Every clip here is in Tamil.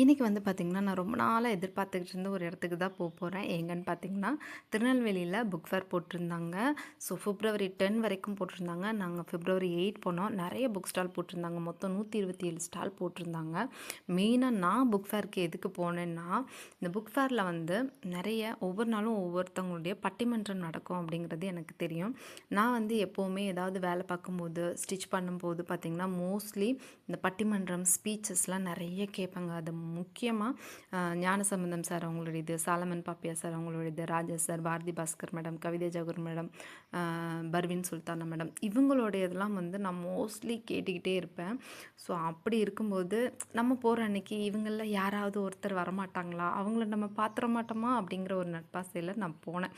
இன்றைக்கி வந்து பார்த்திங்கன்னா, நான் ரொம்ப நாளாக எதிர்பார்த்துக்கிட்டு இருந்த ஒரு இடத்துக்கு தான் போகிறேன். எங்கன்னு பார்த்திங்கன்னா, திருநெல்வேலியில புக் ஃபேர் போட்டிருந்தாங்க. ஸோ February 10 வரைக்கும் போட்டிருந்தாங்க. நாங்கள் February 8 போனோம். நிறைய புக் ஸ்டால் போட்டிருந்தாங்க. மொத்தம் 127 ஸ்டால் போட்டிருந்தாங்க. மெயினாக நான் புக் ஃபேருக்கு எதுக்கு போனேன்னா, இந்த புக் ஃபேரில் வந்து நிறைய ஒவ்வொரு நாளும் ஒவ்வொருத்தவங்களுடைய பட்டிமன்றம் நடக்கும் அப்படிங்கிறது எனக்கு தெரியும். நான் வந்து எப்போவுமே ஏதாவது வேலை பார்க்கும்போது, ஸ்டிச் பண்ணும்போது பார்த்திங்கன்னா, மோஸ்ட்லி இந்த பட்டிமன்றம், ஸ்பீச்சஸ்லாம் நிறைய கேட்பேங்க. அது முக்கியமாக ஞானசம்பந்தம் சார் அவங்களுடையது, சாலமன் பாப்பியா சார் அவங்களுடையது, ராஜா சார், பாரதி பாஸ்கர் மேடம், கவிதை ஜவஹர் மேடம், பர்வீன் சுல்தானா மேடம், இவங்களுடையதெல்லாம் வந்து நான் மோஸ்ட்லி கேட்டுக்கிட்டே இருப்பேன். ஸோ அப்படி இருக்கும்போது நம்ம போகிற அன்னைக்கு இவங்களில் யாராவது ஒருத்தர் வரமாட்டாங்களா, அவங்கள நம்ம பார்த்துட மாட்டோமா அப்படிங்கிற ஒரு நட்பாசையில் நான் போனேன்.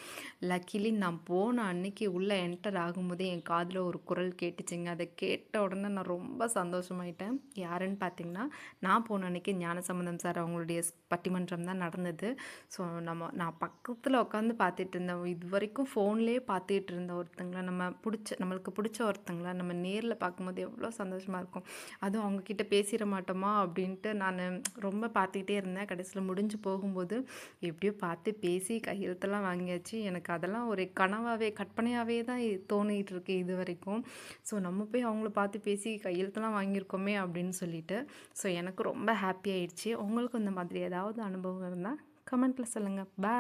லக்கிலி நான் போன அன்னைக்கு உள்ளே என்டர் ஆகும்போதே என் காதில் ஒரு குரல் கேட்டுச்சுங்க. அதை கேட்ட உடனே நான் ரொம்ப சந்தோஷமாயிட்டேன். யாருன்னு பார்த்தீங்கன்னா, நான் போன அன்னைக்கு ஞானசம்பந்தம் சார் அவங்களுடைய பட்டிமன்றம் தான் நடந்தது. ஸோ நான் பக்கத்தில் உட்காந்து பார்த்துட்டு இருந்தேன். இது வரைக்கும் ஃபோன்லேயே பார்த்துட்டு இருந்த ஒருத்தங்கள நம்மளுக்கு பிடிச்ச ஒருத்தங்கள நம்ம நேரில் பார்க்கும்போது எவ்வளோ சந்தோஷமாக இருக்கும். அதுவும் அவங்கக்கிட்ட பேசிட மாட்டோமா அப்படின்ட்டு நான் ரொம்ப பார்த்துக்கிட்டே இருந்தேன். கடைசியில் முடிஞ்சு போகும்போது எப்படியோ பார்த்து பேசி கையெழுத்தெல்லாம் வாங்கியாச்சு. எனக்கு அதெல்லாம் ஒரு கனவாகவே கற்பனையாகவே தான் தோணிகிட்டு இருக்கு இது வரைக்கும். ஸோ நம்ம போய் அவங்கள பார்த்து பேசி கையெழுத்தெல்லாம் வாங்கியிருக்கோமே அப்படின்னு சொல்லிட்டு. ஸோ எனக்கு ரொம்ப ஹாப்பி ஆயிடுச்சு. உங்களுக்கும் இந்த மாதிரி ஏதாவது அனுபவம் இருந்தால் கமெண்ட்டில் சொல்லுங்கள். பாய்.